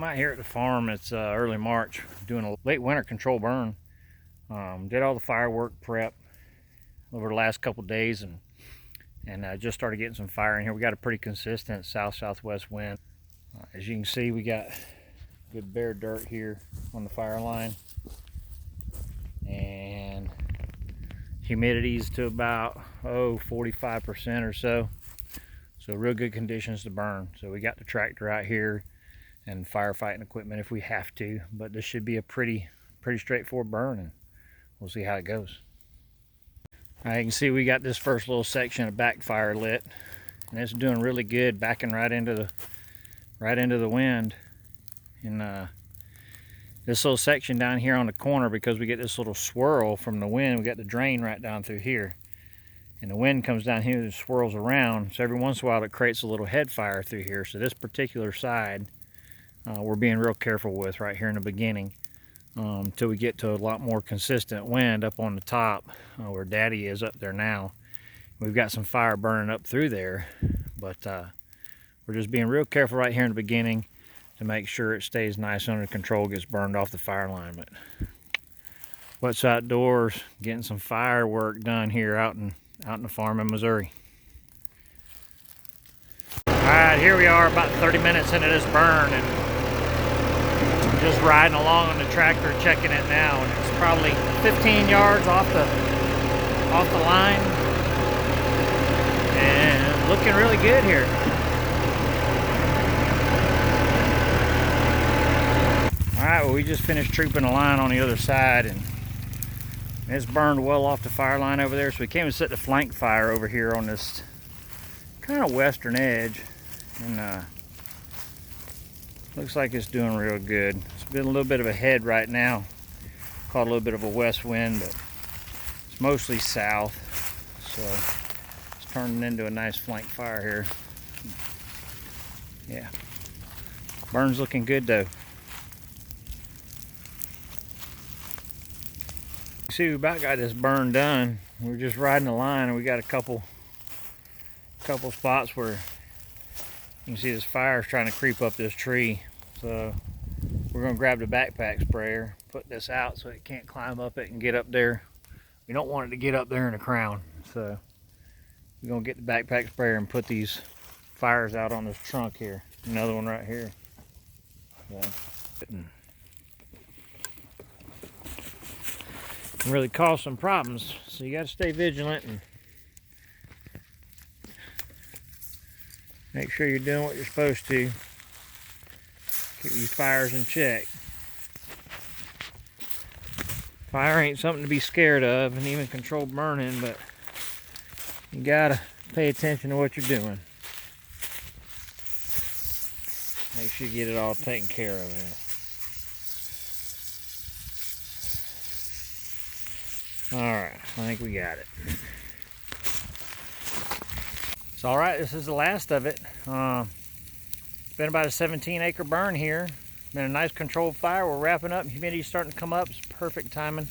I'm out here at the farm. It's early March, doing a late winter control burn. Did all the firework prep over the last couple days, and just started getting some fire in here. We got a pretty consistent south-southwest wind. As you can see, we got good bare dirt here on the fire line, and humidity's to about 45% or so. So real good conditions to burn. So we got the tractor out here and firefighting equipment if we have to, but this should be a pretty straightforward burn, and we'll see how it goes. All right, you can see we got this first little section of backfire lit, and it's doing really good, backing right into the wind. And this little section down here on the corner, because we get this little swirl from the wind, we got the drain right down through here, and the wind comes down here and swirls around, so every once in a while it creates a little head fire through here. So this particular side we're being real careful with right here in the beginning, until we get to a lot more consistent wind up on the top, where Daddy is up there now. We've got some fire burning up through there, but we're just being real careful right here in the beginning to make sure it stays nice under control, gets burned off the fire line. But WETSU Outdoors getting some firework done here out in the farm in Missouri. All right, here we are about 30 minutes into this burn, and just riding along on the tractor, checking it now, and it's probably 15 yards off the line, and looking really good here. All right, well, we just finished trooping a line on the other side, and it's burned well off the fire line over there. So we came and set the flank fire over here on this kind of western edge, and looks like it's doing real good. It's been a little bit of a head right now, caught a little bit of a west wind, but it's mostly south, so it's turning into a nice flank fire here. Yeah, burn's looking good though. See, we about got this burn done. We're just riding the line, and we got a couple spots where you can see this fire is trying to creep up this tree. So we're going to grab the backpack sprayer, put this out so it can't climb up it and get up there. We don't want it to get up there in the crown. So we're going to get the backpack sprayer and put these fires out on this trunk here. Another one right here. Yeah. Can really cause some problems, so you got to stay vigilant and make sure you're doing what you're supposed to. Keep these fires in check. Fire ain't something to be scared of, and even controlled burning, but you gotta pay attention to what you're doing. Make sure you get it all taken care of here. Alright, I think we got it. So alright, this is the last of it. It's been about a 17-acre burn here. Been a nice controlled fire. We're wrapping up. Humidity's starting to come up. It's perfect timing.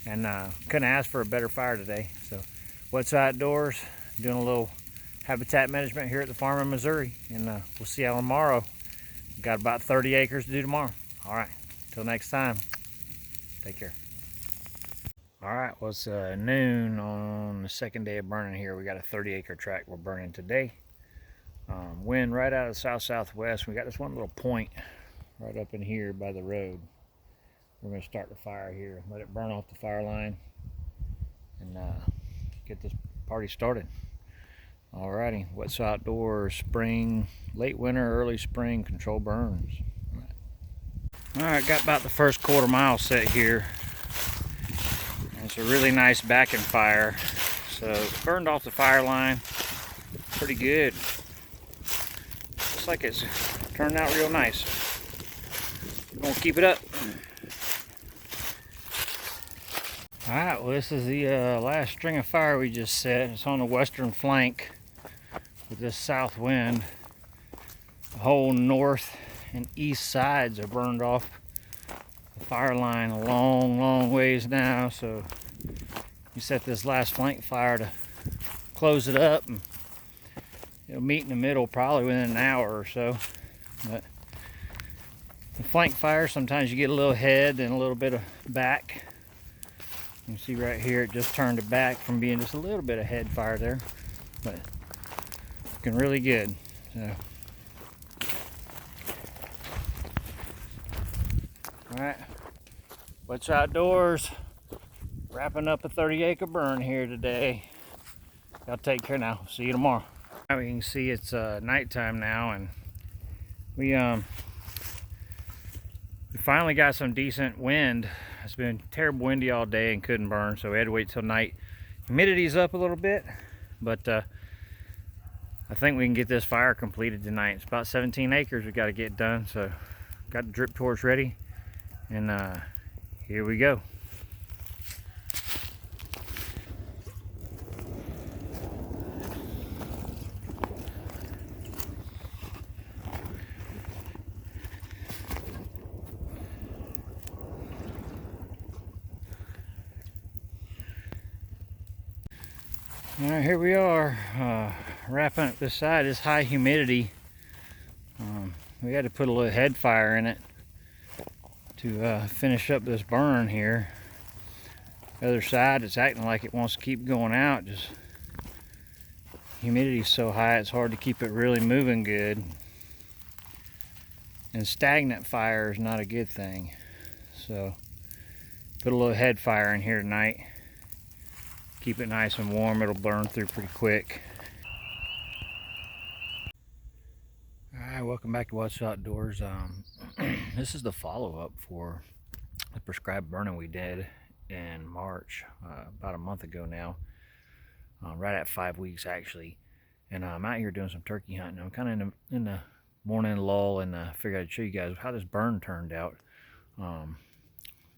And couldn't ask for a better fire today. So WETSU Outdoors, doing a little habitat management here at the farm in Missouri. And we'll see y'all tomorrow. We've got about 30 acres to do tomorrow. Alright, till next time. Take care. Alright, well, it's noon on the second day of burning here. We got a 30-acre tract we're burning today. Wind right out of the south-southwest. We got this one little point right up in here by the road. We're going to start the fire here, let it burn off the fire line, and get this party started. Alrighty, WETSU Outdoors, spring, late winter, early spring control burns. Alright, got about the first quarter mile set here. It's a really nice backing fire, so it's burned off the fire line pretty good. Looks like it's turned out real nice. We're gonna keep it up. Alright, well, this is the last string of fire we just set. It's on the western flank with this south wind. The whole north and east sides are burned off the fire line a long ways now, so we set this last flank fire to close it up, and it'll meet in the middle probably within an hour or so. But The flank fire, sometimes you get a little head and a little bit of back. You can see right here, it just turned it back from being just a little bit of head fire there, but looking really good. So, all right, WETSU Outdoors, wrapping up a 30-acre burn here today. Y'all take care now. See you tomorrow. Now we can see it's nighttime now, and we finally got some decent wind. It's been terrible windy all day and couldn't burn, so we had to wait till night. Humidity's up a little bit, but I think we can get this fire completed tonight. It's about 17 acres we got to get done, so got the drip torch ready, and here we go. All right, here we are, wrapping up this side. It's high humidity. We had to put a little head fire in it to finish up this burn here. The other side, it's acting like it wants to keep going out. Just humidity's so high, it's hard to keep it really moving good. And stagnant fire is not a good thing. So, put a little head fire in here tonight. Keep it nice and warm, it'll burn through pretty quick. Alright, welcome back to WETSU Outdoors. This is the follow-up for the prescribed burning we did in March, about a month ago now. Right at 5 weeks actually. And I'm out here doing some turkey hunting. I'm kind of in the morning lull, and I figured I'd show you guys how this burn turned out.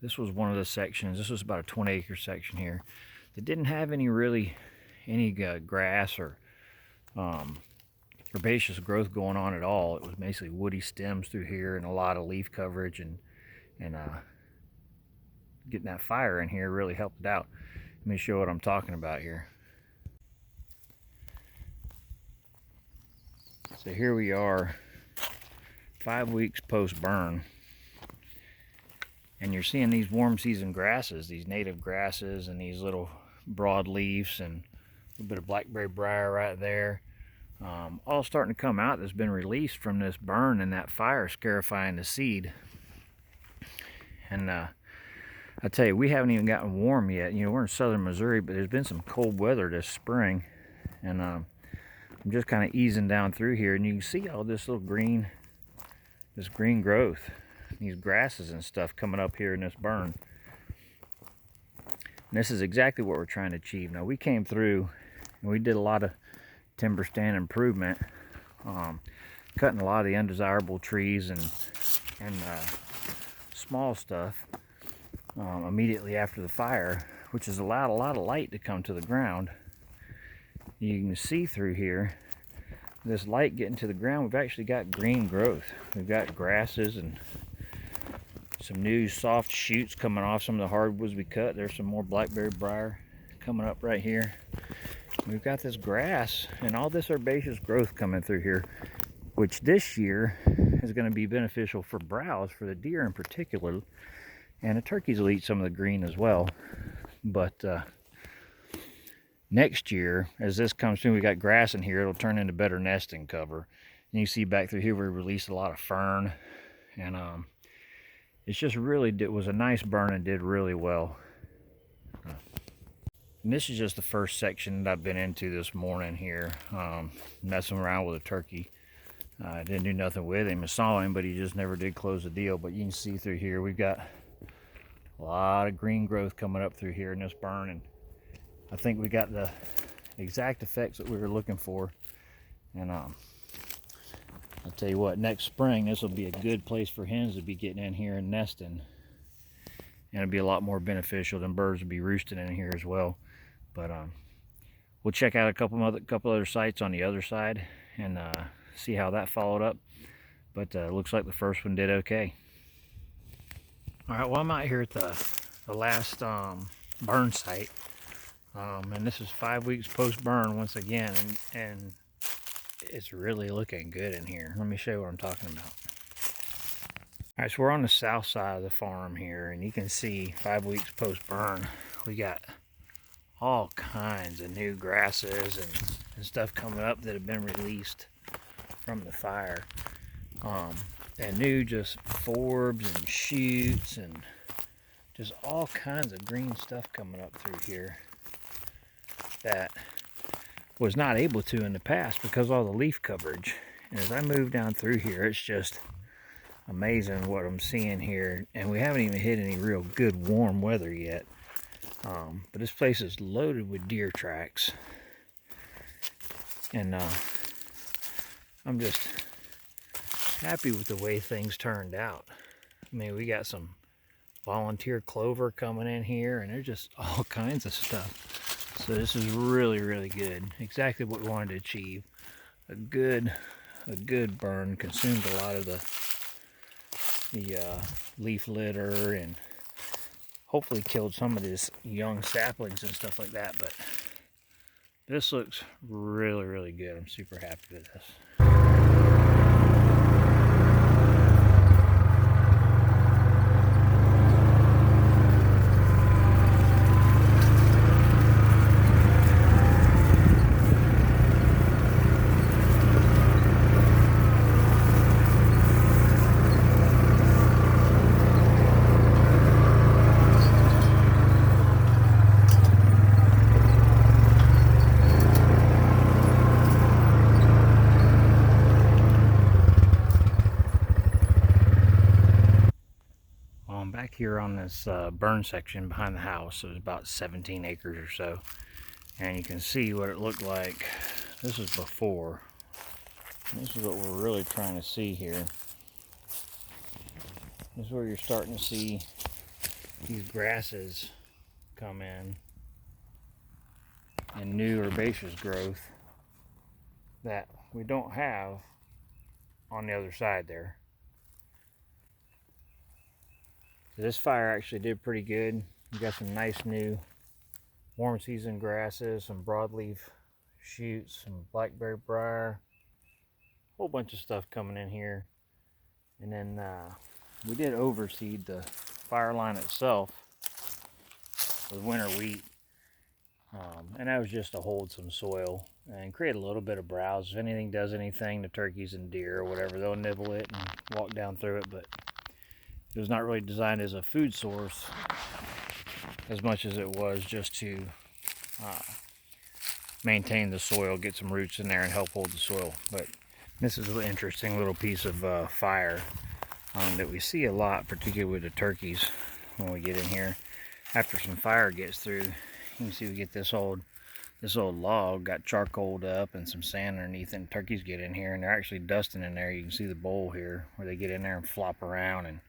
This was one of the sections. This was about a 20-acre section here. It didn't have any grass or herbaceous growth going on at all. It was basically woody stems through here and a lot of leaf coverage, and getting that fire in here really helped it out. Let me show what I'm talking about here. So here we are, 5 weeks post burn. And you're seeing these warm season grasses, these native grasses, and these little broadleafs and a little bit of blackberry briar right there, all starting to come out. That's been released from this burn and that fire scarifying the seed. And I tell you, we haven't even gotten warm yet. You know, we're in southern Missouri, but there's been some cold weather this spring, and I'm just kind of easing down through here, and you can see all this little green growth, these grasses and stuff coming up here in this burn. And this is exactly what we're trying to achieve. Now, we came through and we did a lot of timber stand improvement, cutting a lot of the undesirable trees and small stuff immediately after the fire, which has allowed a lot of light to come to the ground. You can see through here, this light getting to the ground, we've actually got green growth. We've got grasses and some new soft shoots coming off some of the hardwoods we cut. There's some more blackberry briar coming up right here. We've got this grass and all this herbaceous growth coming through here, which this year is going to be beneficial for browse, for the deer in particular, and the turkeys will eat some of the green as well. But next year, as this comes through, we got grass in here, it'll turn into better nesting cover. And you see back through here, we released a lot of fern, and it's just really, it was a nice burn and did really well. And this is just the first section that I've been into this morning here, messing around with a turkey. I didn't do nothing with him. I saw him, but he just never did close the deal. But you can see through here, we've got a lot of green growth coming up through here in this burn, and I think we got the exact effects that we were looking for. And I'll tell you what, next spring this will be a good place for hens to be getting in here and nesting, and it'll be a lot more beneficial than birds will be roosting in here as well. But we'll check out a couple other sites on the other side and see how that followed up. But looks like the first one did okay. All right, well, I'm out here at the last burn site, and this is 5 weeks post burn once again, and it's really looking good in here. Let me show you what I'm talking about. All right, so we're on the south side of the farm here, and you can see 5 weeks post burn, we got all kinds of new grasses and stuff coming up that have been released from the fire. And new just forbs and shoots and just all kinds of green stuff coming up through here that was not able to in the past because of all the leaf coverage. And as I move down through here, it's just amazing what I'm seeing here. And we haven't even hit any real good warm weather yet. But this place is loaded with deer tracks. And I'm just happy with the way things turned out. I mean, we got some volunteer clover coming in here, and there's just all kinds of stuff. So this is really, really good. Exactly what we wanted to achieve. A good burn. Consumed a lot of the leaf litter and hopefully killed some of these young saplings and stuff like that. But this looks really, really good. I'm super happy with this. Back here on this burn section behind the house, it was about 17 acres or so, and you can see what it looked like. This is before. This is what we're really trying to see here. This is where you're starting to see these grasses come in and new herbaceous growth that we don't have on the other side there. So this fire actually did pretty good. We got some nice new warm season grasses, some broadleaf shoots, some blackberry briar, a whole bunch of stuff coming in here. And then we did overseed the fire line itself with winter wheat. And that was just to hold some soil and create a little bit of browse. If anything does anything, the turkeys and deer or whatever, they'll nibble it and walk down through it. But it was not really designed as a food source as much as it was just to maintain the soil, get some roots in there and help hold the soil. But this is an interesting little piece of fire that we see a lot, particularly with the turkeys when we get in here. After some fire gets through, you can see we get this old log got charcoaled up and some sand underneath, and turkeys get in here and they're actually dusting in there. You can see the bowl here where they get in there and flop around and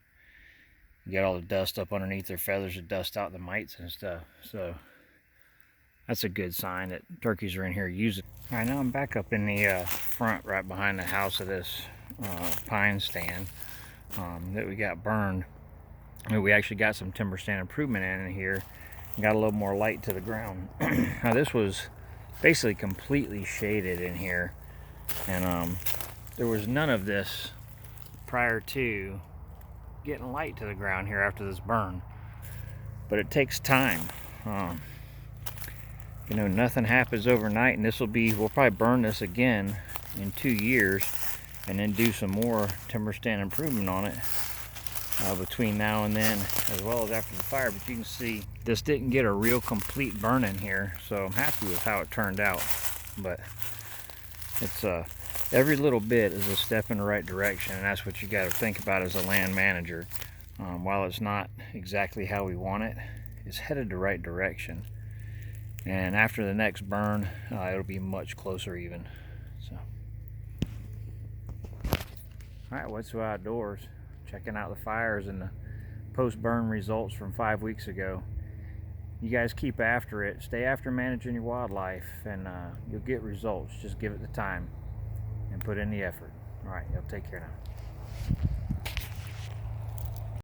get all the dust up underneath their feathers to dust out the mites and stuff. So that's a good sign that turkeys are in here using. All right, now I'm back up in the front right behind the house of this pine stand that we got burned. We actually got some timber stand improvement in here and got a little more light to the ground. Now this was basically completely shaded in here, and there was none of this prior to getting light to the ground here after this burn. But it takes time. You know, nothing happens overnight, and we'll probably burn this again in 2 years and then do some more timber stand improvement on it between now and then, as well as after the fire. But you can see this didn't get a real complete burn in here, so I'm happy with how it turned out. But it's every little bit is a step in the right direction, and that's what you got to think about as a land manager. While it's not exactly how we want it, it's headed the right direction. And after the next burn, it'll be much closer even. So, all right, WETSU Outdoors, checking out the fires and the post-burn results from 5 weeks ago. You guys keep after it, stay after managing your wildlife, and you'll get results. Just give it the time and put in the effort. All right, y'all take care now.